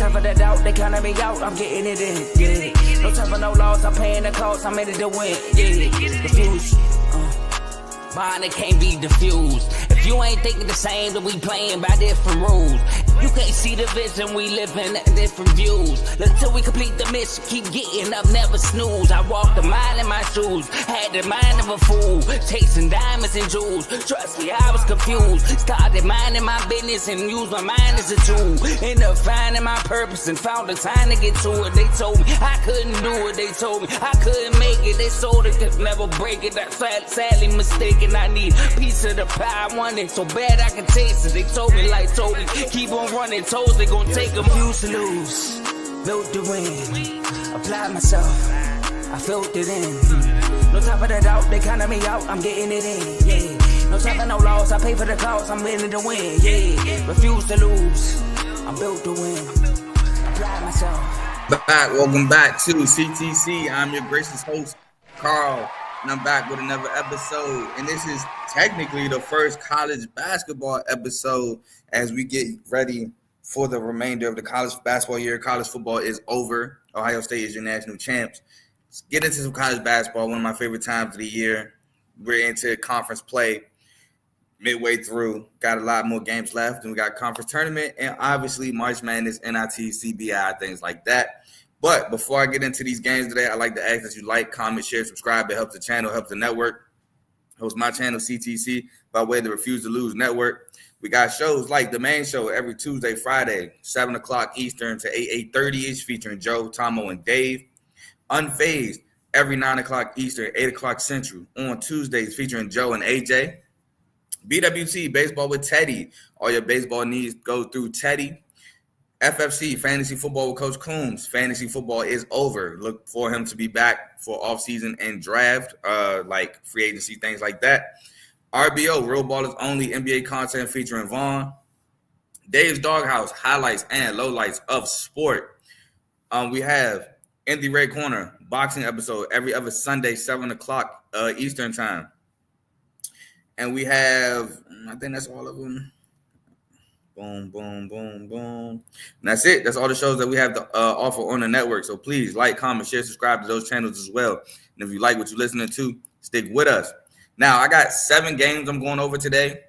time for the doubt, they counting me out, I'm getting it in, yeah. No time for no loss, I'm paying the cost, I'm in it to win, yeah. Refuse, mine it can't be diffused. If you ain't thinking the same, then we playing by different rules. You can't see the vision, we living at different views. Until we complete the mission, keep getting up, never snooze. I walked the mile in my shoes, had the mind of a fool, chasing diamonds and jewels. Trust me, I was confused. Started minding my business and used my mind as a tool. Ended up finding my purpose and found the time to get to it. They told me I couldn't do it, they told me I couldn't make it. They sold it, could never break it. That's sadly mistaken. I need a piece of the pie, I want it so bad I can taste it. They told me like Toby, keep on running toes, they gon' take them. Used to lose, built to win, applied myself, I felt it in. No time for the doubt, they counting me out, I'm getting it in, yeah. No time for no loss, I pay for the cost, I'm winning to win, yeah. Refuse to lose, I'm built to win, applied myself. Welcome back to CTC. I'm your gracious host, Carl, and I'm back with another episode. And this is technically the first college basketball episode as we get ready for the remainder of the college basketball year. College football is over. Ohio State is your national champs. Let's get into some college basketball, one of my favorite times of the year. We're into conference play midway through. Got a lot more games left, and we got conference tournament and obviously March Madness, NIT, CBI, things like that. But before I get into these games today, I'd like to ask that you like, comment, share, subscribe. It helps the channel, helps the network. Host my channel, CTC, by way of the Refuse to Lose network. We got shows like the main show every Tuesday, Friday, 7 o'clock Eastern to 8:30ish, featuring Joe, Tomo, and Dave. Unfazed every 9 o'clock Eastern, 8 o'clock Central on Tuesdays, featuring Joe and AJ. BWT, Baseball with Teddy. All your baseball needs go through Teddy. FFC, Fantasy Football with Coach Coombs. Fantasy football is over. Look for him to be back for offseason and draft, like free agency, things like that. RBO, Real Ballers Only, NBA content featuring Vaughn. Dave's Doghouse, highlights and lowlights of sport. We have In the Red Corner, boxing episode every other Sunday, 7 o'clock Eastern time. And we have, I think that's all of them. Boom, boom, boom, boom. And that's it. That's all the shows that we have to offer on the network. So please like, comment, share, subscribe to those channels as well. And if you like what you're listening to, stick with us. Now, I got 7 games I'm going over today.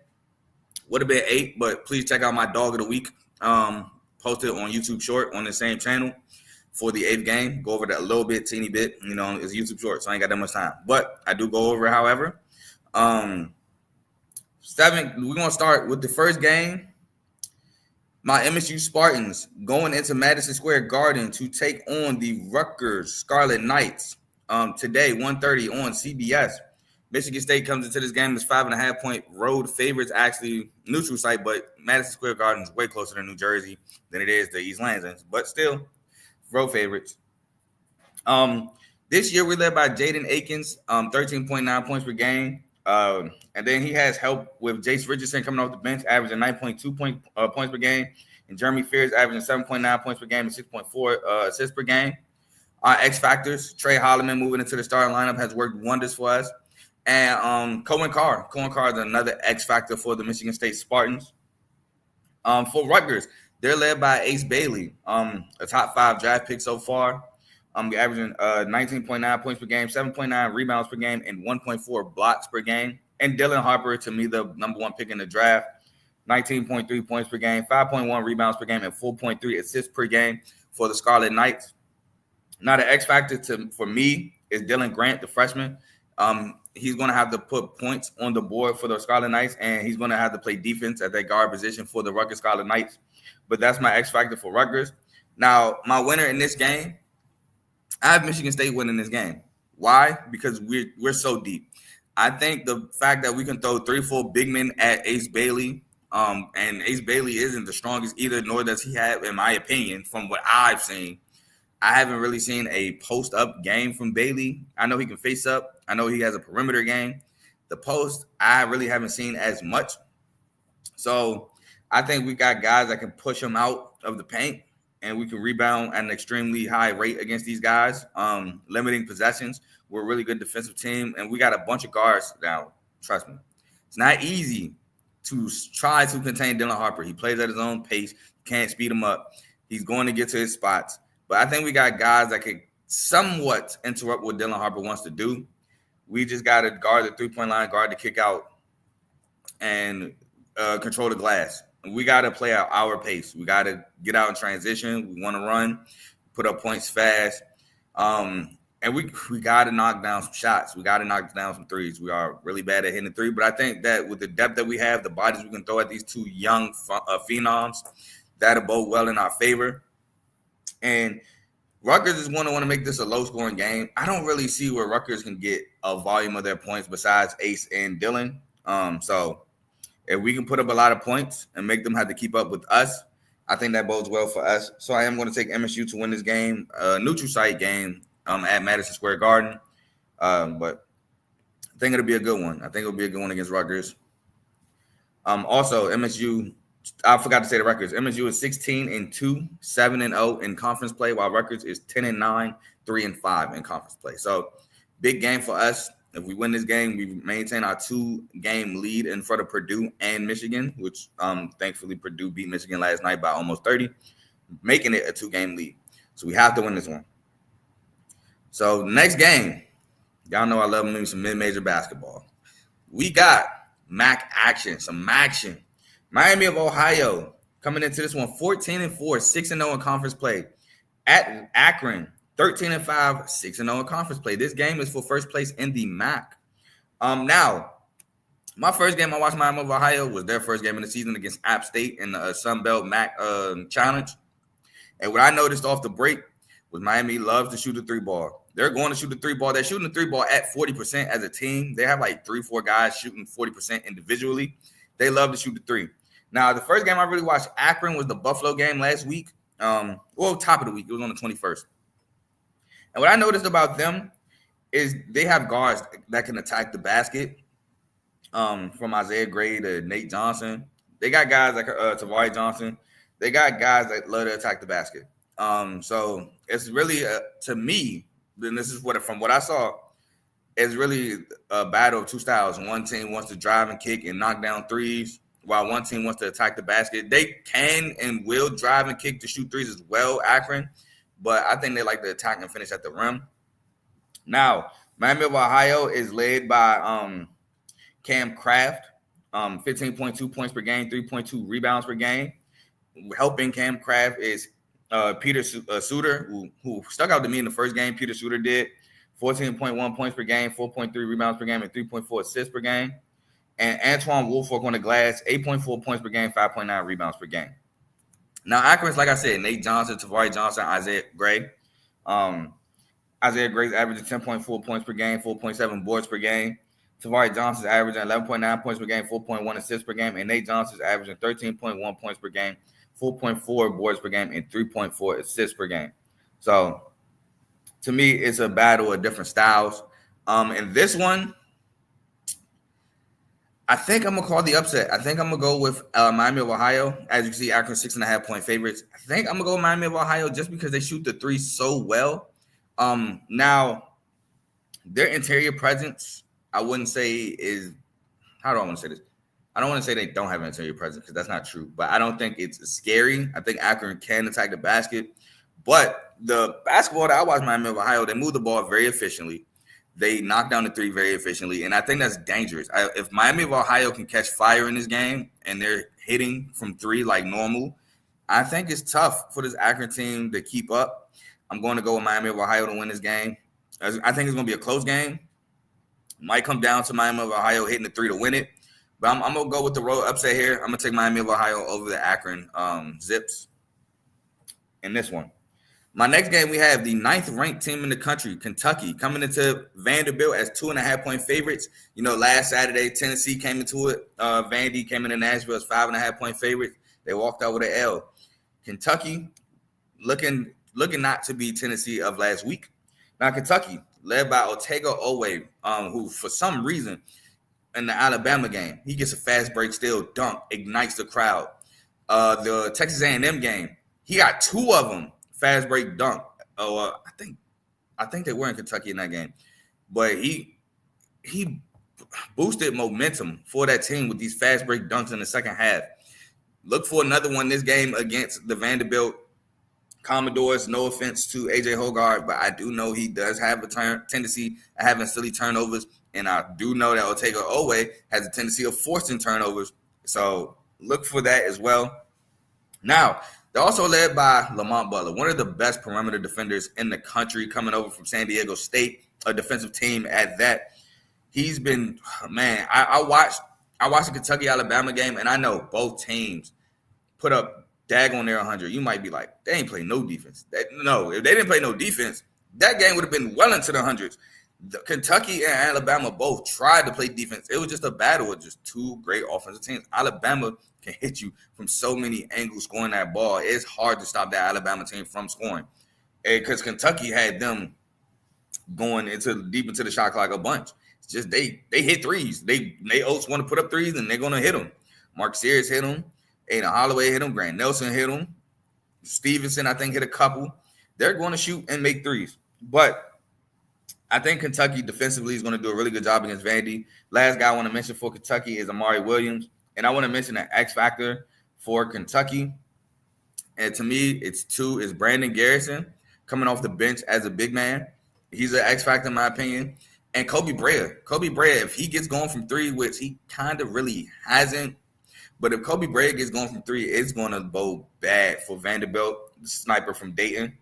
Would have been 8, but please check out my Dog of the Week. Posted on YouTube Short on the same channel for the 8th game. Go over that a little bit, teeny bit. You know, it's YouTube Short, so I ain't got that much time. But I do go over it, however. 7, we're going to start with the first game. My MSU Spartans going into Madison Square Garden to take on the Rutgers Scarlet Knights today, 1:30 on CBS. Michigan State comes into this game as 5.5-point road favorites, actually neutral site, but Madison Square Garden is way closer to New Jersey than it is to East Lansing, but still road favorites. This year we're led by Jaden Akins, 13.9 points per game. And then he has help with Jace Richardson coming off the bench, averaging 9.2 points per game. And Jeremy Fears averaging 7.9 points per game and 6.4 assists per game. X Factors, Trey Holloman moving into the starting lineup has worked wonders for us. And Cohen Carr is another X Factor for the Michigan State Spartans. For Rutgers, they're led by Ace Bailey, a top 5 draft pick so far. Averaging 19.9 points per game, 7.9 rebounds per game, and 1.4 blocks per game. And Dylan Harper, to me, the number 1 pick in the draft, 19.3 points per game, 5.1 rebounds per game, and 4.3 assists per game for the Scarlet Knights. Now, the X factor for me is Dylan Grant, the freshman. He's going to have to put points on the board for the Scarlet Knights, and he's going to have to play defense at that guard position for the Rutgers Scarlet Knights. But that's my X factor for Rutgers. Now, my winner in this game, I have Michigan State winning this game. Why? Because we're so deep. I think the fact that we can throw 3-4 big men at Ace Bailey, and Ace Bailey isn't the strongest either, nor does he have, in my opinion, from what I've seen. I haven't really seen a post-up game from Bailey. I know he can face up. I know he has a perimeter game. The post, I really haven't seen as much. So I think we got guys that can push him out of the paint, and we can rebound at an extremely high rate against these guys, limiting possessions. We're a really good defensive team, and we got a bunch of guards now. Trust me. It's not easy to try to contain Dylan Harper. He plays at his own pace. Can't speed him up. He's going to get to his spots. But I think we got guys that can somewhat interrupt what Dylan Harper wants to do. We just got to guard the three-point line, guard the kick out, and control the glass. We got to play at our pace. We got to get out in transition. We want to run, put up points fast. And we got to knock down some shots. We got to knock down some threes. We are really bad at hitting the three. But I think that with the depth that we have, the bodies we can throw at these two young phenoms, that'll bode well in our favor. And Rutgers is going to want to make this a low-scoring game. I don't really see where Rutgers can get a volume of their points besides Ace and Dylan. So if we can put up a lot of points and make them have to keep up with us, I think that bodes well for us. So I am going to take MSU to win this game, neutral site game at Madison Square Garden. But I think it'll be a good one. I think it'll be a good one against Rutgers. Also, MSU, I forgot to say the records. MSU is 16-2, 7-0 in conference play, while Rutgers is 10-9, 3-5 in conference play. So big game for us. If we win this game, we maintain our 2-game lead in front of Purdue and Michigan, which thankfully Purdue beat Michigan last night by almost 30, making it a 2-game lead. So we have to win this one. So next game, y'all know I love me some mid-major basketball. We got some action. Miami of Ohio coming into this one 14-4, 6-0 in conference play. At Akron, 13-5, 6-0 in conference play. This game is for first place in the MAC. Now, my first game I watched Miami of Ohio was their first game of the season against App State in the Sun Belt MAC Challenge. And what I noticed off the break was Miami loves to shoot the three ball. They're going to shoot the three ball. They're shooting the three ball at 40% as a team. They have like 3-4 guys shooting 40% individually. They love to shoot the three. Now, the first game I really watched Akron was the Buffalo game last week. Top of the week. It was on the 21st. And what I noticed about them is they have guards that can attack the basket. From Isaiah Gray to Nate Johnson. They got guys like Tavari Johnson. They got guys that love to attack the basket. So it's really, to me, and this is from what I saw, it's really a battle of two styles. One team wants to drive and kick and knock down threes, while one team wants to attack the basket. They can and will drive and kick to shoot threes as well, Akron, but I think they like to attack and finish at the rim. Now, Miami of Ohio is led by Cam Kraft, 15.2 points per game, 3.2 rebounds per game. Helping Cam Kraft is Peter Suter, who stuck out to me in the first game. Peter Suter did 14.1 points per game, 4.3 rebounds per game, and 3.4 assists per game. And Antoine Woolfolk on the glass, 8.4 points per game, 5.9 rebounds per game. Now, Akron's, like I said, Nate Johnson, Tavari Johnson, Isaiah Gray. Isaiah Gray's averaging 10.4 points per game, 4.7 boards per game. Tavari Johnson's averaging 11.9 points per game, 4.1 assists per game. And Nate Johnson's averaging 13.1 points per game, 4.4 boards per game, and 3.4 assists per game. So, to me, it's a battle of different styles. And this one, I think I'm going to call the upset. I think I'm going to go with Miami of Ohio. As you can see, Akron 6.5-point favorites. I think I'm going to go with Miami of Ohio just because they shoot the three so well. Now, their interior presence, I wouldn't say is – how do I want to say this? I don't want to say they don't have an interior presence because that's not true. But I don't think it's scary. I think Akron can attack the basket. But the basketball that I watch Miami of Ohio, they move the ball very efficiently. They knock down the three very efficiently, and I think that's dangerous. If Miami of Ohio can catch fire in this game and they're hitting from three like normal, I think it's tough for this Akron team to keep up. I'm going to go with Miami of Ohio to win this game. I think it's going to be a close game. Might come down to Miami of Ohio hitting the three to win it. But I'm going to go with the road upset here. I'm going to take Miami of Ohio over the Akron Zips in this one. My next game, we have the 9th-ranked team in the country, Kentucky, coming into Vanderbilt as 2.5-point favorites. You know, last Saturday, Tennessee came into it. Vandy came into Nashville as 5.5-point favorites. They walked out with an L. Kentucky looking not to be Tennessee of last week. Now, Kentucky, led by Otega Owe, who for some reason in the Alabama game, he gets a fast break steal, dunk, ignites the crowd. The Texas A&M game, he got two of them. Fast break dunk. I think they were in Kentucky in that game, but he boosted momentum for that team with these fast break dunks in the second half. Look for another one this game against the Vanderbilt Commodores, no offense to AJ Hogarth, but I do know he does have a tendency of having silly turnovers, and I do know that Otega Owe has a tendency of forcing turnovers. So look for that as well. Now, they're also led by Lamont Butler, one of the best perimeter defenders in the country, coming over from San Diego State, a defensive team at that. He's been, man, I watched the Kentucky-Alabama game, and I know both teams put up daggone near 100. You might be like, they ain't play no defense. No, if they didn't play no defense, that game would have been well into the hundreds. Kentucky and Alabama both tried to play defense. It was just a battle of just two great offensive teams. Alabama can hit you from so many angles scoring that ball. It's hard to stop that Alabama team from scoring, because Kentucky had them going deep into the shot clock a bunch. It's just they hit threes. They Oats want to put up threes, and they're going to hit them. Mark Sears hit them. Aiden Holloway hit him. Grant Nelson hit him. Stevenson, I think, hit a couple. They're going to shoot and make threes. But I think Kentucky defensively is going to do a really good job against Vandy. Last guy I want to mention for Kentucky is Amari Williams. And I want to mention an X factor for Kentucky. And to me, it's Brandon Garrison coming off the bench as a big man. He's an X factor in my opinion. And Kobe Brea, if he gets going from three, which he kind of really hasn't, but if Kobe Brea gets going from three, it's going to bode bad for Vanderbilt, the sniper from Dayton.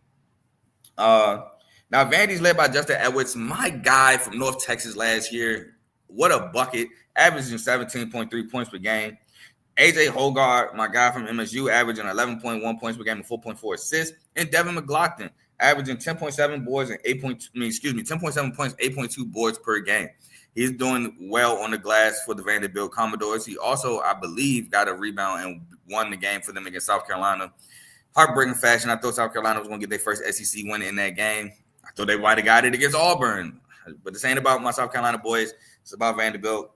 Now, Vandy's led by Justin Edwards, my guy from North Texas last year. What a bucket, averaging 17.3 points per game. AJ Hogarth, my guy from MSU, averaging 11.1 points per game and 4.4 assists. And Devin McLaughlin, averaging 10.7 boards and 10.7 points, 8.2 boards per game. He's doing well on the glass for the Vanderbilt Commodores. He also, I believe, got a rebound and won the game for them against South Carolina. Heartbreaking fashion. I thought South Carolina was going to get their first SEC win in that game. I thought they might have got it against Auburn. But this ain't about my South Carolina boys. It's about Vanderbilt.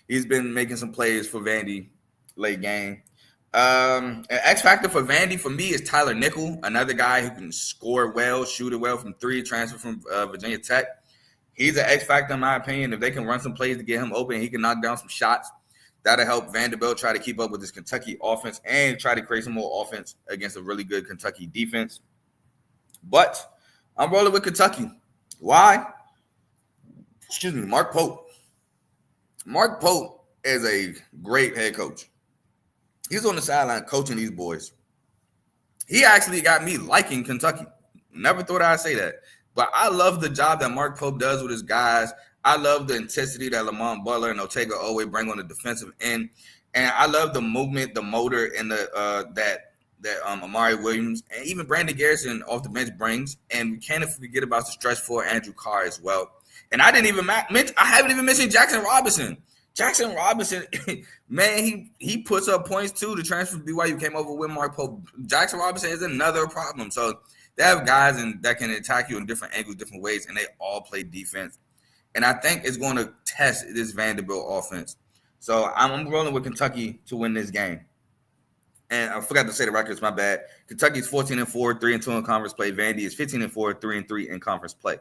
He's been making some plays for Vandy late game. An X factor for Vandy for me is Tyler Nickel, another guy who can score well, shoot it well from three, transfer from Virginia Tech. He's an X factor in my opinion. If they can run some plays to get him open, he can knock down some shots. That'll help Vanderbilt try to keep up with this Kentucky offense and try to create some more offense against a really good Kentucky defense. But I'm rolling with Kentucky. Why? Mark Pope. Mark Pope is a great head coach. He's on the sideline coaching these boys. He actually got me liking Kentucky. Never thought I'd say that. But I love the job that Mark Pope does with his guys. I love the intensity that Lamont Butler and Otega Owe bring on the defensive end. And I love the movement, the motor, and that Amari Williams and even Brandon Garrison off the bench brings. And we can't forget about the stretch for Andrew Carr as well. And I haven't even mentioned Jackson Robinson. Jackson Robinson, man, he puts up points too. The transfer from BYU came over with Mark Pope. Jackson Robinson is another problem. So they have guys that can attack you in different angles, different ways, and they all play defense. And I think it's going to test this Vanderbilt offense. So I'm rolling with Kentucky to win this game. And I forgot to say the records, my bad. Kentucky is 14-4, 3-2 in conference play. Vandy is 15-4, 3-3 in conference play.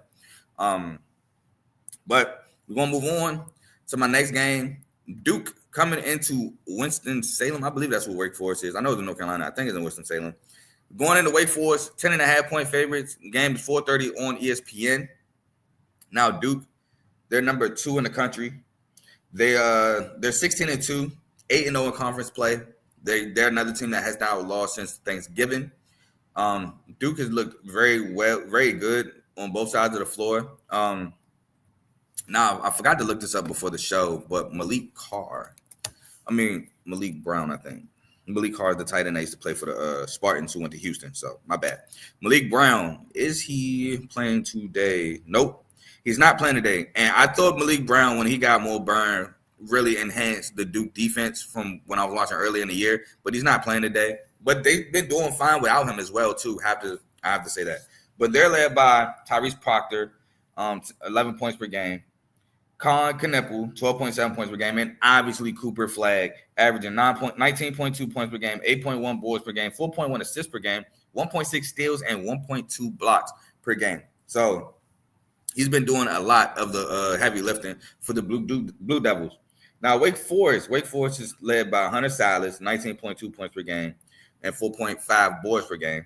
But we're going to move on to my next game. Duke coming into Winston-Salem. I believe that's what Wake Forest is. I know it's in North Carolina. I think it's in Winston-Salem. Going into Wake Forest, 10.5-point favorites. Game is 4:30 on ESPN. Now Duke, they're number 2 in the country. They're 16-2, 8-0 in conference play. They're another team that has not lost since Thanksgiving. Duke has looked very good on both sides of the floor. Now, I forgot to look this up before the show, but Malik Brown, I think. Malik Carr is the tight end that used to play for the Spartans who went to Houston, so my bad. Malik Brown, is he playing today? Nope, he's not playing today. And I thought Malik Brown, when he got more burn, really enhanced the Duke defense from when I was watching earlier in the year, but he's not playing today. But they've been doing fine without him as well, too. I have to say that. But they're led by Tyrese Proctor, 11 points per game. Colin Kneppel, 12.7 points per game, and obviously Cooper Flagg, averaging 19.2 points per game, 8.1 boards per game, 4.1 assists per game, 1.6 steals, and 1.2 blocks per game. So he's been doing a lot of the heavy lifting for the Blue Devils. Now, Wake Forest is led by Hunter Silas, 19.2 points per game. and 4.5 boards per game.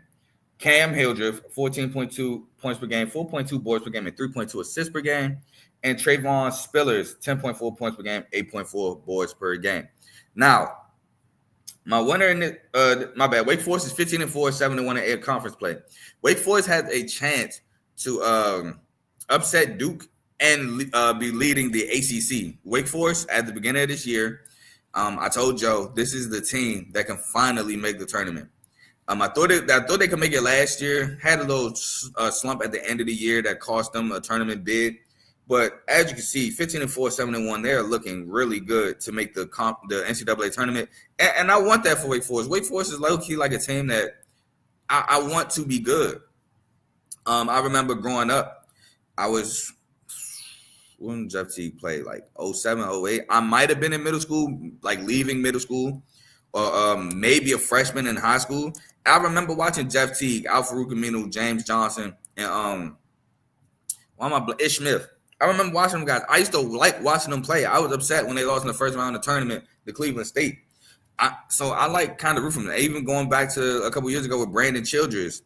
Cam Hildreth, 14.2 points per game, 4.2 boards per game, and 3.2 assists per game. And Trayvon Spillers, 10.4 points per game, 8.4 boards per game. Now, my winner in the, my bad, Wake Forest is 15-4, 7-1 in air conference play. Wake Forest has a chance to upset Duke and be leading the ACC. Wake Forest at the beginning of this year, I told Joe this is the team that can finally make the tournament. I thought they could make it last year. Had a little slump at the end of the year that cost them a tournament bid. But as you can see, 15-4, 7-1, they're looking really good to make the NCAA tournament. And I want that for Wake Forest. Wake Forest is low-key like a team that I want to be good. I remember growing up, when Jeff Teague played, like 07, 08. I might have been in middle school, like leaving middle school, or maybe a freshman in high school. I remember watching Jeff Teague, Al Farouk Aminu, James Johnson, and Ish Smith. I remember watching them guys. I used to like watching them play. I was upset when they lost in the first round of the tournament to Cleveland State. So I like kind of root from them. Even going back to a couple years ago with Brandon Childress,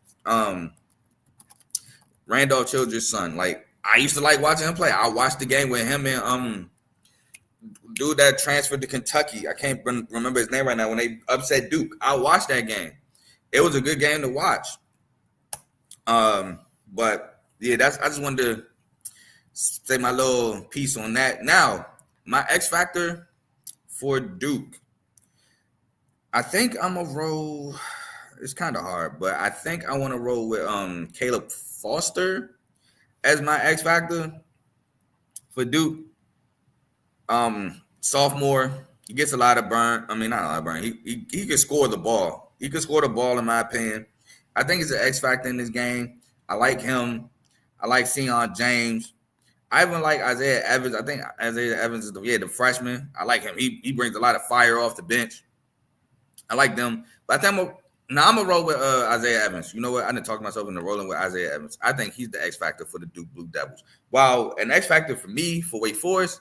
Randolph Childress' son. Like, I used to like watching him play. I watched the game with him and dude that transferred to Kentucky. I can't remember his name right now. When they upset Duke, I watched that game. It was a good game to watch. But yeah, I just wanted to say my little piece on that. Now, my X factor for Duke, I think I'm gonna roll. It's kind of hard, but I think I want to roll with Caleb Foster as my X factor for Duke. Sophomore, he gets a lot of burn. I mean, not a lot of burn. He can score the ball. He can score the ball, in my opinion. I think he's an X factor in this game. I like him. I like Sion James. I even like Isaiah Evans. I think Isaiah Evans is the freshman. I like him. He brings a lot of fire off the bench. I like them. But I think I'm going to roll with Isaiah Evans. You know what? I didn't talk myself into rolling with Isaiah Evans. I think he's the X factor for the Duke Blue Devils. While an X factor for me, for Wake Forest,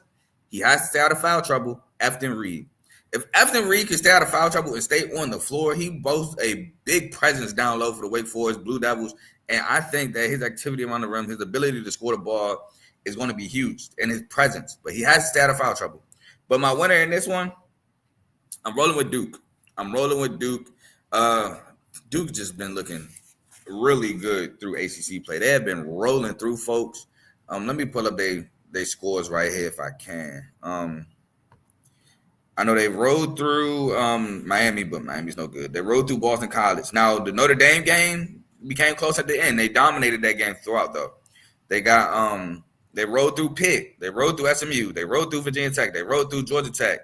he has to stay out of foul trouble, Efton Reed. If Efton Reed can stay out of foul trouble and stay on the floor, he boasts a big presence down low for the Wake Forest Blue Devils. And I think that his activity around the rim, his ability to score the ball is going to be huge, and his presence. But he has to stay out of foul trouble. But my winner in this one, I'm rolling with Duke. Duke just been looking really good through ACC play. They have been rolling through, folks. Let me pull up they scores right here if I can. I know they rode through Miami, but Miami's no good. They rode through Boston College. Now, the Notre Dame game became close at the end. They dominated that game throughout, though. They got they rode through Pitt. They rode through SMU. They rode through Virginia Tech. They rode through Georgia Tech.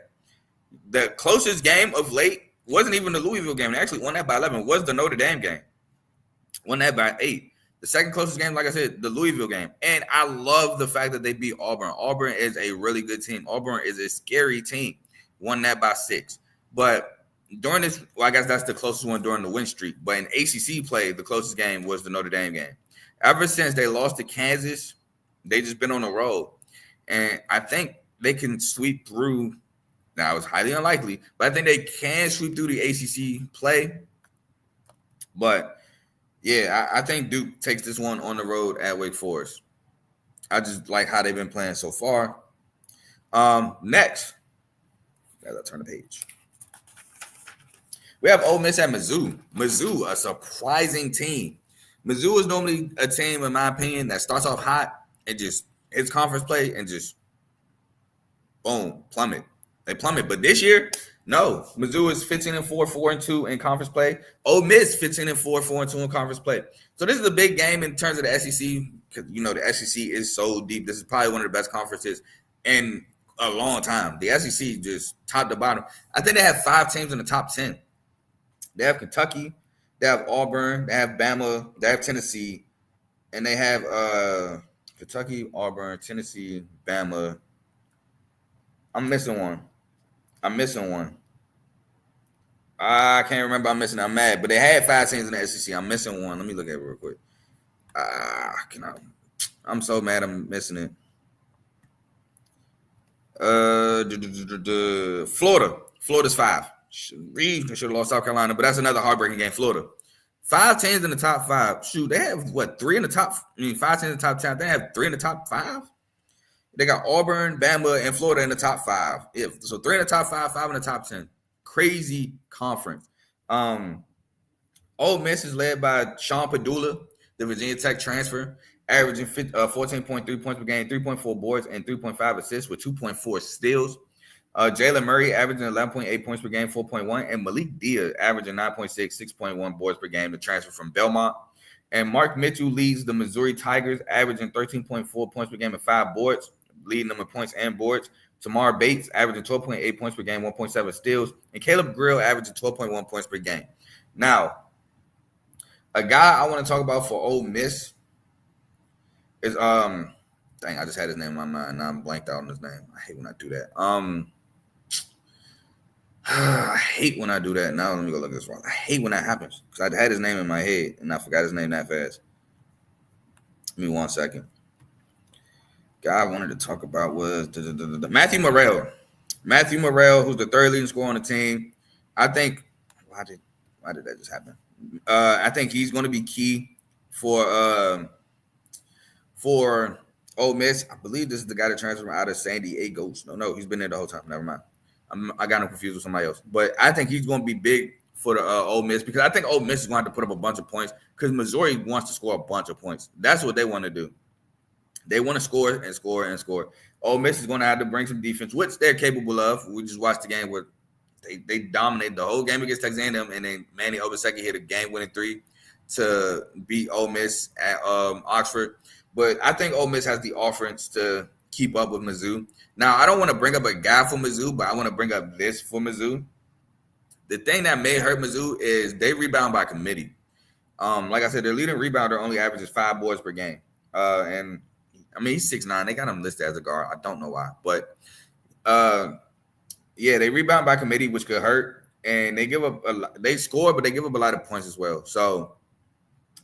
The closest game of late wasn't even the Louisville game. They actually won that by 11. Was the Notre Dame game. Won that by 8. The second closest game, like I said, the Louisville game. And I love the fact that they beat Auburn. Auburn is a really good team. Auburn is a scary team. Won that by 6. But during this, well, I guess that's the closest one during the win streak. But in ACC play, the closest game was the Notre Dame game. Ever since they lost to Kansas, they just been on the road. And I think they can sweep through. Now, it's highly unlikely, but I think they can sweep through the ACC play. But, yeah, I think Duke takes this one on the road at Wake Forest. I just like how they've been playing so far. Next, as I turn the page, we have Ole Miss at Mizzou. Mizzou, a surprising team. Mizzou is normally a team, in my opinion, that starts off hot and just hits conference play and just, boom, plummet. They plummet. But this year, no. Mizzou is 15-4, 4-2 in conference play. Ole Miss 15-4, 4-2 in conference play. So this is a big game in terms of the SEC because, you know, the SEC is so deep. This is probably one of the best conferences in a long time. The SEC just top to bottom. I think they have 5 teams in the top 10. They have Kentucky. They have Auburn. They have Bama. They have Tennessee. And they have Kentucky, Auburn, Tennessee, Bama. I'm missing one. I can't remember. I'm missing. I'm mad. But they had 5 teams in the SEC. I'm missing one. Let me look at it real quick. I'm so mad I'm missing it. Florida. Florida's 5. Reed should have lost South Carolina, but that's another heartbreaking game. Florida. 5 teams in the top 5. Shoot, they have what, 3 in the top? 5 teams in the top 10. They have 3 in the top 5. They got Auburn, Bama, and Florida in the top 5. So 3 in the top 5, 5 in the top 10. Crazy conference. Ole Miss is led by Sean Padula, the Virginia Tech transfer, averaging 14.3 points per game, 3.4 boards, and 3.5 assists with 2.4 steals. Jalen Murray averaging 11.8 points per game, 4.1, and Malik Dia averaging 9.6, 6.1 boards per game, the transfer from Belmont. And Mark Mitchell leads the Missouri Tigers, averaging 13.4 points per game and 5 boards, leading them in points and boards. Tamar Bates averaging 12.8 points per game, 1.7 steals, and Caleb Grill averaging 12.1 points per game. Now, a guy I want to talk about for Ole Miss is I just had his name in my mind. Now I'm blanked out on his name. I hate when I do that. I hate when I do that. Now let me go look at this wrong. I hate when that happens because I had his name in my head and I forgot his name that fast. Give me 1 second. Guy I wanted to talk about was Matthew Morrell. Matthew Morrell, who's the 3rd leading scorer on the team. I think why did that just happen? I think he's going to be key for Ole Miss. I believe this is the guy that transferred out of San Diego. No, he's been there the whole time. Never mind. I got him confused with somebody else. But I think he's going to be big for the Ole Miss because I think Ole Miss is going to have to put up a bunch of points because Missouri wants to score a bunch of points. That's what they want to do. They want to score and score and score. Ole Miss is going to have to bring some defense, which they're capable of. We just watched the game where they dominated the whole game against Texas A&M, and then Manny Obaseki hit a game-winning 3 to beat Ole Miss at Oxford. But I think Ole Miss has the offense to keep up with Mizzou. Now, I don't want to bring up a guy for Mizzou, but I want to bring up this for Mizzou. The thing that may hurt Mizzou is they rebound by committee. Like I said, their leading rebounder only averages 5 boards per game. And, I mean, he's 6'9". They got him listed as a guard. I don't know why. But, yeah, they rebound by committee, which could hurt. And they give up they score, but they give up a lot of points as well. So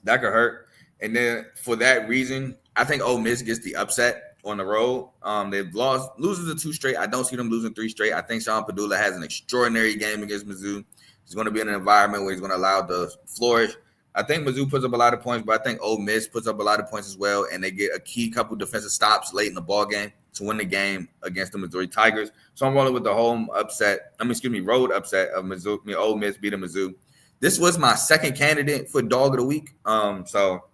that could hurt. And then for that reason, I think Ole Miss gets the upset on the road. They've loses the 2 straight. I don't see them losing 3 straight. I think Sean Padula has an extraordinary game against Mizzou. He's going to be in an environment where he's going to allow the flourish. I think Mizzou puts up a lot of points, but I think Ole Miss puts up a lot of points as well, and they get a key couple defensive stops late in the ball game to win the game against the Missouri Tigers. So I'm rolling with the road upset of Mizzou. Ole Miss beating Mizzou. This was my second candidate for Dog of the Week. So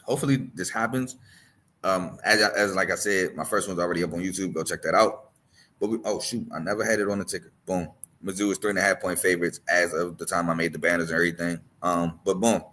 hopefully this happens. As like I said, my first one's already up on YouTube. Go check that out. But I never had it on the ticker. Boom. Mizzou is 3.5 point favorites as of the time I made the banners and everything. But boom.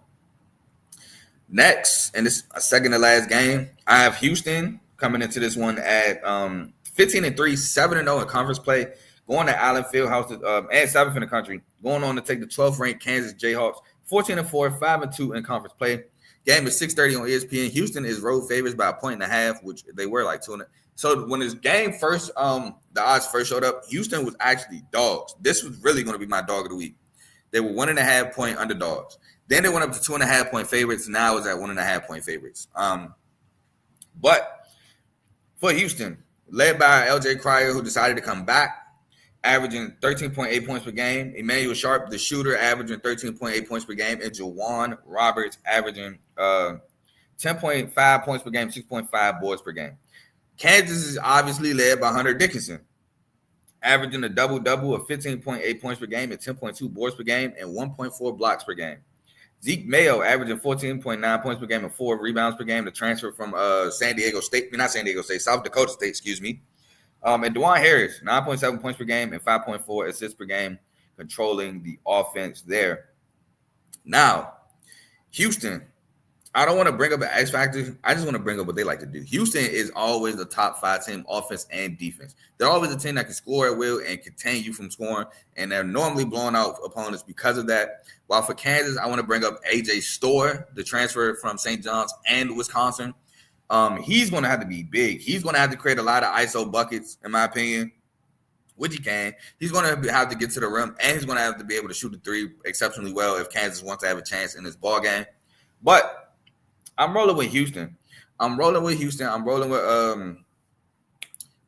Next, and this is a second to last game, I have Houston coming into this one at 15-3, 7-0 in conference play, going to Allen Fieldhouse and 7th in the country, going on to take the 12th ranked Kansas Jayhawks, 14-4, 5-2 in conference play. Game is 6:30 on ESPN. Houston is road favorites by 1.5, which they were like 2. So when this game first, the odds first showed up, Houston was actually dogs. This was really going to be my dog of the week. They were 1.5 point underdogs. Then they went up to 2.5 point favorites. Now it's at 1.5 point favorites. But for Houston, led by LJ Cryer, who decided to come back, averaging 13.8 points per game. Emmanuel Sharp, the shooter, averaging 13.8 points per game. And Jawan Roberts averaging 10.5 points per game, 6.5 boards per game. Kansas is obviously led by Hunter Dickinson, averaging a double-double of 15.8 points per game and 10.2 boards per game and 1.4 blocks per game. Zeke Mayo averaging 14.9 points per game and 4 rebounds per game, the transfer from South Dakota State, excuse me. And DeJuan Harris, 9.7 points per game and 5.4 assists per game, controlling the offense there. Now, Houston, I don't want to bring up an X factor. I just want to bring up what they like to do. Houston is always the top 5 team, offense and defense. They're always a team that can score at will and contain you from scoring, and they're normally blowing out opponents because of that. While for Kansas, I want to bring up A.J. Storr, the transfer from St. John's and Wisconsin. He's going to have to be big. He's going to have to create a lot of ISO buckets, in my opinion, which he can. He's going to have to get to the rim, and he's going to have to be able to shoot the 3 exceptionally well if Kansas wants to have a chance in this ball game. But I'm rolling with Houston. I'm rolling with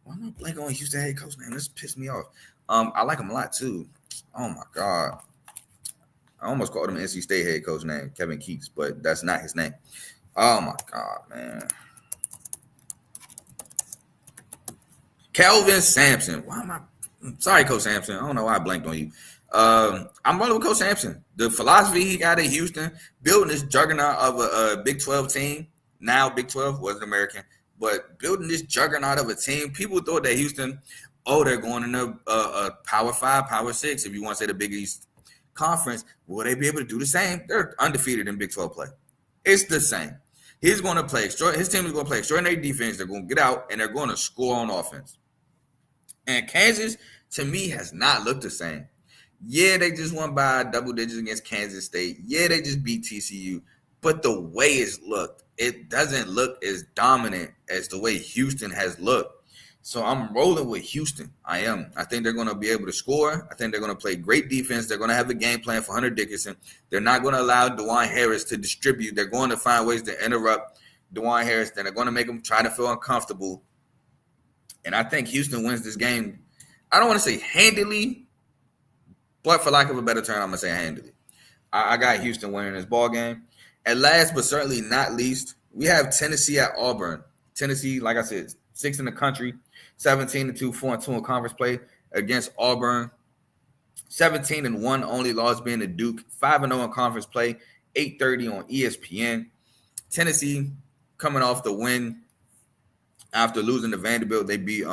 why am I blanking on Houston head coach name? This pissed me off. I like him a lot too. Oh my God. I almost called him NC State head coach name, Kevin Keats, but that's not his name. Oh my God, man. Kelvin Sampson. Why am I? Sorry, Coach Sampson. I don't know why I blanked on you. I'm rolling with Coach Sampson. The philosophy he got in Houston, building this juggernaut of a Big 12 team. Now Big 12 wasn't American, but building this juggernaut of a team. People thought that Houston, they're going in a Power 5, Power 6, if you want to say the Big East Conference. Will they be able to do the same? They're undefeated in Big 12 play. It's the same. He's going to play. His team is going to play extraordinary defense. They're going to get out, and they're going to score on offense. And Kansas, to me, has not looked the same. Yeah, they just won by double digits against Kansas State. Yeah, they just beat TCU. But the way it's looked, it doesn't look as dominant as the way Houston has looked. So I'm rolling with Houston. I am. I think they're going to be able to score. I think they're going to play great defense. They're going to have a game plan for Hunter Dickinson. They're not going to allow DeJuan Harris to distribute. They're going to find ways to interrupt DeJuan Harris. Then they're going to make him try to feel uncomfortable. And I think Houston wins this game. I don't want to say handily, but for lack of a better term, I'm going to say handily. I got Houston winning this ball game. And last but certainly not least, we have Tennessee at Auburn. Tennessee, like I said, 6th in the country, 17-2, 4-2 in conference play against Auburn. 17-1 only loss being to Duke. 5-0 in conference play, 8:30 on ESPN. Tennessee coming off the win after losing to Vanderbilt. They beat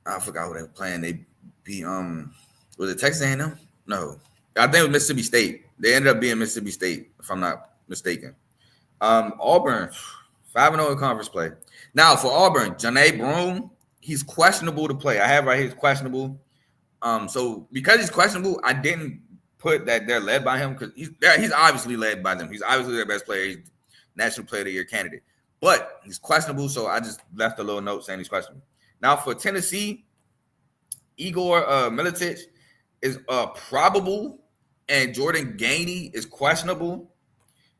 I forgot what they were playing. They beat was it Texas A&M? No, I think it was Mississippi State. They ended up being Mississippi State, if I'm not mistaken. Auburn, 5-0 in conference play. Now for Auburn, Janae Broome, he's questionable to play. I have right here, he's questionable. So because he's questionable, I didn't put that they're led by him because he's obviously led by them. He's obviously their best player. He's National Player of the Year candidate. But he's questionable, so I just left a little note saying he's questionable. Now for Tennessee, Igor Milicic is probable, and Jordan Gainey is questionable.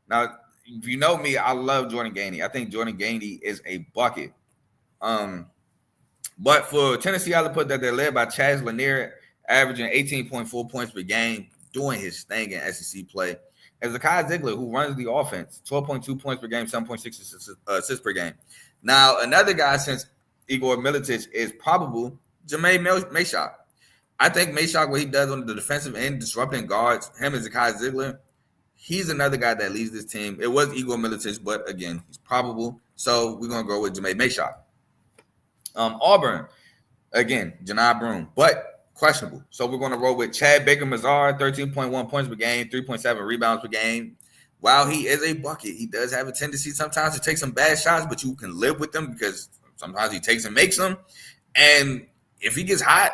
Now, if you know me, I love Jordan Gainey. I think Jordan Gainey is a bucket. But for Tennessee, I would put that they're led by Chaz Lanier, averaging 18.4 points per game, doing his thing in SEC play. And Zakai Ziegler, who runs the offense, 12.2 points per game, 7.6 assists per game. Now, another guy since Igor Milicic is probable, Jermaine Mayshot. I think Mayshot, what he does on the defensive end, disrupting guards, him and Zakai Ziegler, he's another guy that leads this team. It was Igor Milicic, but again, he's probable. So we're going to go with Jermaine Mayshot. Auburn, again, Janae Broome, but questionable. So we're going to roll with Chad Baker-Mazar, 13.1 points per game, 3.7 rebounds per game. While he is a bucket, he does have a tendency sometimes to take some bad shots, but you can live with them because sometimes he takes and makes them. And if he gets hot,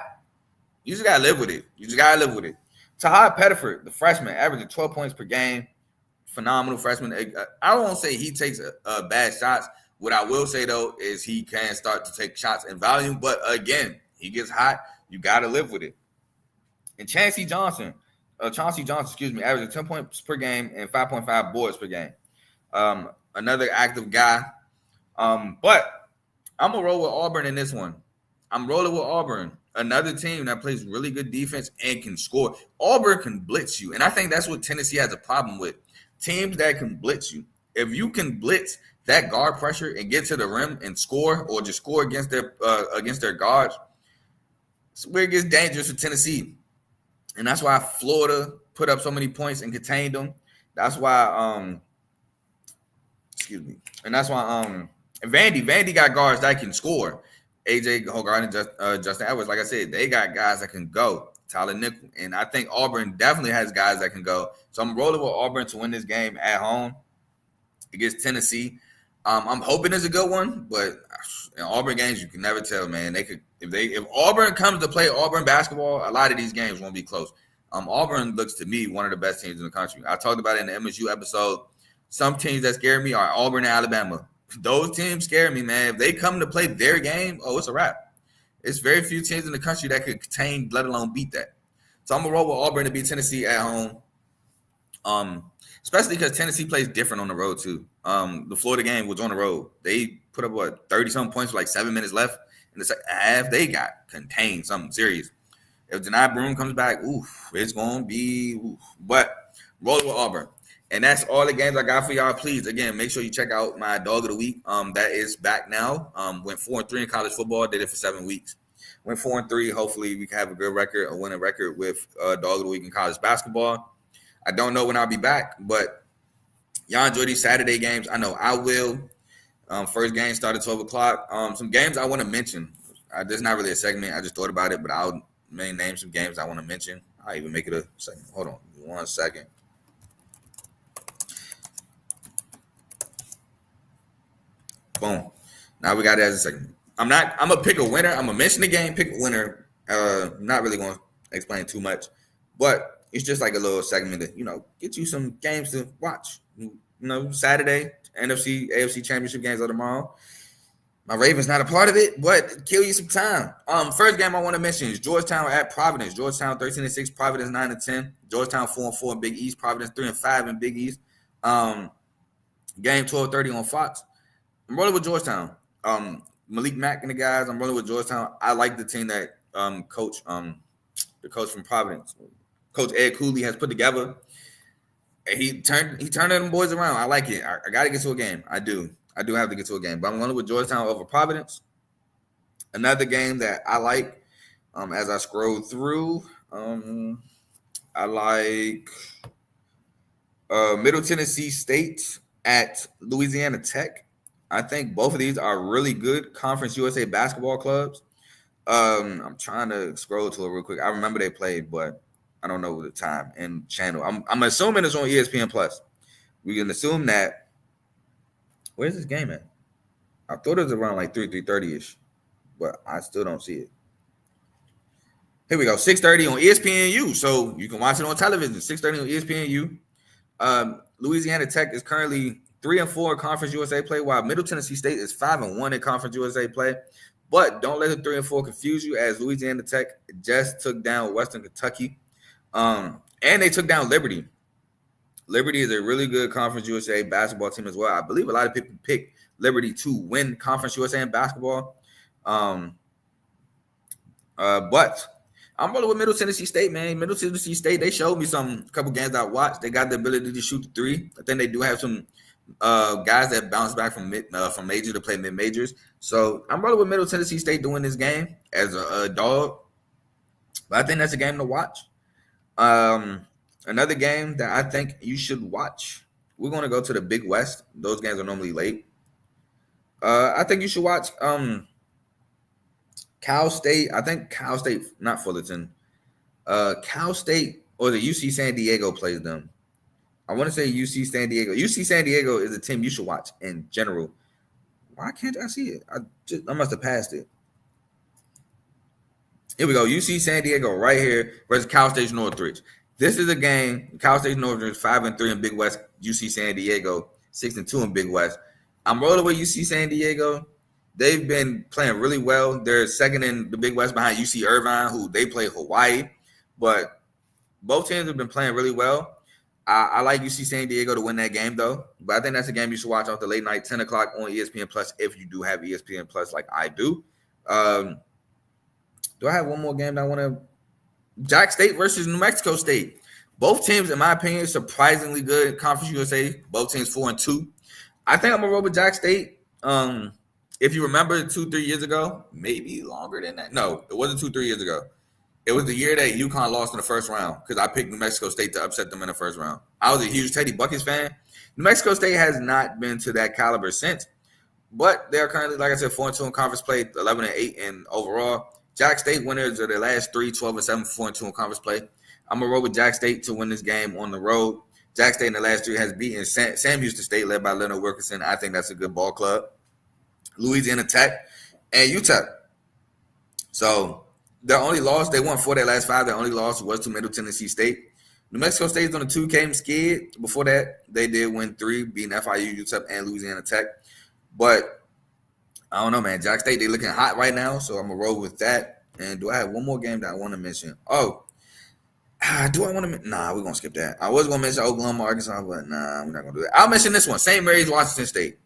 you just got to live with it. Tahad Pettiford, the freshman, averaging 12 points per game. Phenomenal freshman. I won't say he takes bad shots. What I will say, though, is he can start to take shots in volume. But, again, he gets hot. You got to live with it. And Chauncey Johnson, averaging 10 points per game and 5.5 boards per game. Another active guy. But I'm going to roll with Auburn in this one. I'm rolling with Auburn, another team that plays really good defense and can score. Auburn can blitz you, and I think that's what Tennessee has a problem with. Teams that can blitz you. If you can blitz that guard pressure and get to the rim and score or just score against their guards, it's where it gets dangerous for Tennessee. And that's why Florida put up so many points and contained them. That's why And that's why Vandy got guards that can score. AJ Hogarth and Justin Edwards, like I said, they got guys that can go. Tyler Nickel. And I think Auburn definitely has guys that can go. So I'm rolling with Auburn to win this game at home against Tennessee. I'm hoping it's a good one, but in Auburn games, you can never tell, man. If Auburn comes to play Auburn basketball, a lot of these games won't be close. Auburn looks to me one of the best teams in the country. I talked about it in the MSU episode. Some teams that scare me are Auburn and Alabama. Those teams scare me, man. If they come to play their game, it's a wrap. It's very few teams in the country that could contain, let alone beat that. So I'm going to roll with Auburn to beat Tennessee at home. Especially because Tennessee plays different on the road, too. The Florida game was on the road. They put up, 30-something points with 7 minutes left in the second half. They got contained, something serious. If Denied Broom comes back, it's gonna be. But roll with Auburn. And that's all the games I got for y'all. Please, again, make sure you check out my dog of the week. That is back now. Went 4-3 in college football. Did it for 7 weeks. Went 4-3. Hopefully, we can have a good record, a winning record with dog of the week in college basketball. I don't know when I'll be back, but y'all enjoy these Saturday games. I know I will. First game started 12 o'clock. Some games I want to mention. This is not really a segment. I just thought about it, but I'll name some games I want to mention. I'll even make it a segment. Hold on 1 second. Boom. Now we got it as a segment. I'm gonna pick a winner. I'm gonna mention the game, pick a winner. Not really gonna explain too much, but it's just like a little segment that, get you some games to watch. Saturday, NFC, AFC championship games are tomorrow. My Ravens not a part of it, but kill you some time. First game I want to mention is Georgetown at Providence. Georgetown 13-6, Providence 9-10. Georgetown 4-4 in Big East, Providence 3-5 in Big East. Game 12:30 on Fox. I'm rolling with Georgetown. Malik Mack and the guys. I'm rolling with Georgetown. I like the team that the coach from Providence, Coach Ed Cooley, has put together. He turned them boys around. I like it. I got to get to a game. I do have to get to a game. But I'm rolling with Georgetown over Providence. Another game that I like, as I scroll through, I like Middle Tennessee State at Louisiana Tech. I think both of these are really good Conference USA basketball clubs. I'm trying to scroll to it real quick. I remember they played, but I don't know the time and channel. I'm assuming it's on ESPN Plus. We can assume that. Where's this game at? I thought it was around like 3:30ish, but I still don't see it. Here we go, 6:30 on ESPNU. So you can watch it on television. 6:30 on ESPNU. Louisiana Tech is currently 3-4 in Conference USA play, while Middle Tennessee State is 5-1 in Conference USA play. But don't let the 3-4 confuse you, as Louisiana Tech just took down Western Kentucky, and they took down Liberty. Liberty is a really good Conference USA basketball team as well. I believe a lot of people pick Liberty to win Conference USA in basketball. But I'm rolling with Middle Tennessee State, man. Middle Tennessee State, they showed me a couple games I watched. They got the ability to shoot the three. I think they do have some guys that bounce back from major to play mid majors. So I'm rolling with Middle Tennessee State doing this game as a dog. But I think that's a game to watch. Another game that I think you should watch. We're going to go to the Big West. Those games are normally late. I think you should watch Cal State. I think Cal State, not Fullerton. Cal State or the UC San Diego plays them. I want to say UC San Diego. UC San Diego is a team you should watch in general. Why can't I see it? I must have passed it. Here we go. UC San Diego right here versus Cal State Northridge. This is a game. Cal State Northridge 5-3 in Big West. UC San Diego 6-2 in Big West. I'm rolling with UC San Diego. They've been playing really well. They're second in the Big West behind UC Irvine, who they play Hawaii. But both teams have been playing really well. I like UC San Diego to win that game, though. But I think that's a game you should watch off the late night, 10 o'clock on ESPN Plus, if you do have ESPN Plus like I do. Do I have one more game that I want to – Jack State versus New Mexico State. Both teams, in my opinion, surprisingly good in Conference USA. Both teams 4-2. I think I'm going to roll with Jack State. If you remember 2-3 years ago, maybe longer than that. No, it wasn't 2-3 years ago. It was the year that UConn lost in the first round because I picked New Mexico State to upset them in the first round. I was a huge Teddy Buckets fan. New Mexico State has not been to that caliber since, but they're currently, like I said, 4-2 in conference play, 11-8 in overall. Jack State winners of their last three, 12-7, 4-2 in conference play. I'm going to roll with Jack State to win this game on the road. Jack State in the last three has beaten Sam Houston State, led by Leonard Wilkinson. I think that's a good ball club. Louisiana Tech and UTEP. So their only loss, they won 4 their last 5. Their only loss was to Middle Tennessee State. New Mexico State is on a 2-game skid. Before that, they did win 3, beating FIU, UTEP, and Louisiana Tech. But I don't know, man. Jack State, they're looking hot right now, so I'm going to roll with that. And do I have one more game that I want to mention? Oh, do I want to? Nah, we're going to skip that. I was going to mention Oklahoma, Arkansas, but nah, we're not going to do that. I'll mention this one, St. Mary's, Washington State.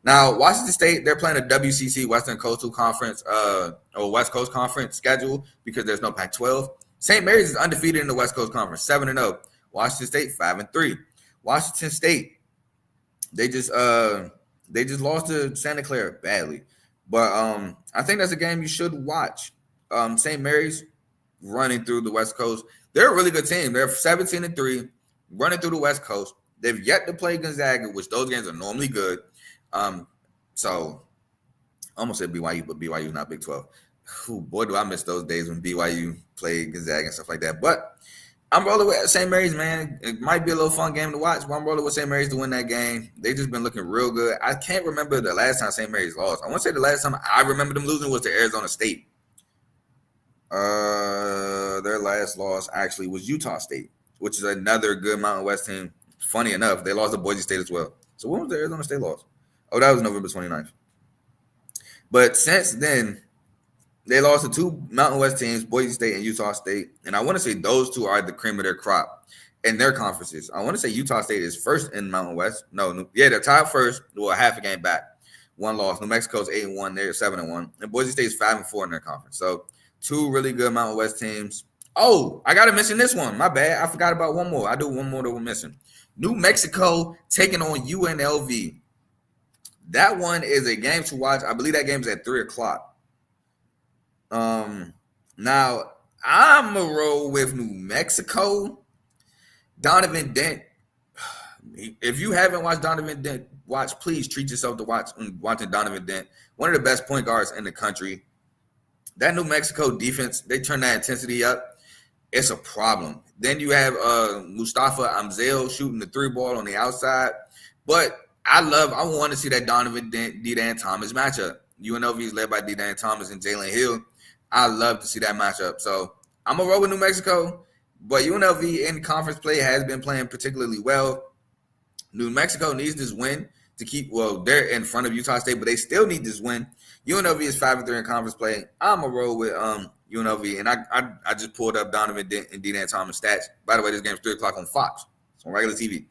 Now, Washington State, they're playing a WCC, Western Coastal Conference, or West Coast Conference schedule because there's no Pac-12. St. Mary's is undefeated in the West Coast Conference, 7-0. Washington State 5-3. Washington State, they just lost to Santa Clara badly, but I think that's a game you should watch. St. Mary's running through the West Coast. They're a really good team. They're 17-3, running through the West Coast. They've yet to play Gonzaga, which those games are normally good. So I almost said BYU, but BYU is not Big 12. Ooh, boy, do I miss those days when BYU played Gonzaga and stuff like that. But I'm rolling with St. Mary's, man. It might be a little fun game to watch, but I'm rolling with St. Mary's to win that game. They've just been looking real good. I can't remember the last time St. Mary's lost. I want to say the last time I remember them losing was to Arizona State. Their last loss actually was Utah State, which is another good Mountain West team. Funny enough, they lost to Boise State as well. So when was the Arizona State loss? Oh, that was November 29th. But since then, they lost to two Mountain West teams, Boise State and Utah State. And I want to say those two are the cream of their crop in their conferences. I want to say Utah State is first in Mountain West. They're tied first. Well, half a game back. One loss. New Mexico's 8-1. They're 7-1. And Boise State's 5-4 in their conference. So two really good Mountain West teams. Oh, I got to mention this one. My bad. I forgot about one more. I do one more that we're missing. New Mexico taking on UNLV. That one is a game to watch. I believe that game's at 3 o'clock. Now I'm a roll with New Mexico. Donovan Dent. If you haven't watched Donovan Dent, please treat yourself to watching Donovan Dent. One of the best point guards in the country. That New Mexico defense, they turn that intensity up. It's a problem. Then you have Mustafa Amzil shooting the 3-ball on the outside. But I want to see that Donovan Dent, D-Dan Thomas matchup. UNLV is led by D-Dan Thomas and Jalen Hill. I love to see that matchup. So I'm going to roll with New Mexico, but UNLV in conference play has been playing particularly well. New Mexico needs this win to they're in front of Utah State, but they still need this win. UNLV is 5-3 in conference play. I'm going to roll with UNLV, and I just pulled up Donovan Dent and D-Dan Thomas stats. By the way, this game's 3 o'clock on Fox. It's on regular TV.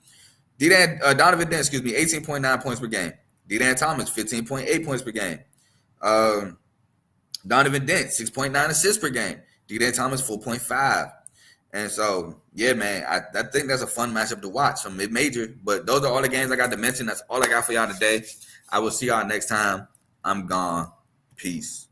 Donovan Dent, 18.9 points per game. D-Dan Thomas, 15.8 points per game. Donovan Dent, 6.9 assists per game. D-Dan Thomas, 4.5. And so, yeah, man, I think that's a fun matchup to watch. Some mid-major, but those are all the games I got to mention. That's all I got for y'all today. I will see y'all next time. I'm gone. Peace.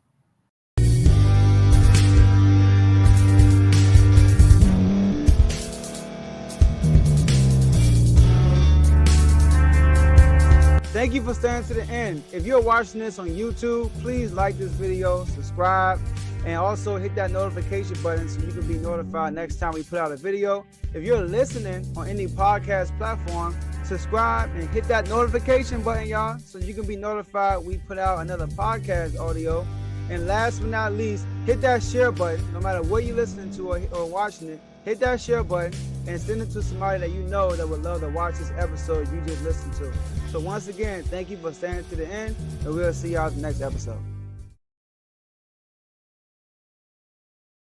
Thank you for staying to the end. If you're watching this on YouTube, please like this video, subscribe, and also hit that notification button so you can be notified next time we put out a video. If you're listening on any podcast platform, subscribe and hit that notification button, y'all, so you can be notified we put out another podcast audio. And last but not least, hit that share button. No matter what you're listening to or watching it, hit that share button and send it to somebody that you know that would love to watch this episode you just listened to. So once again, thank you for staying to the end, and we'll see y'all in the next episode.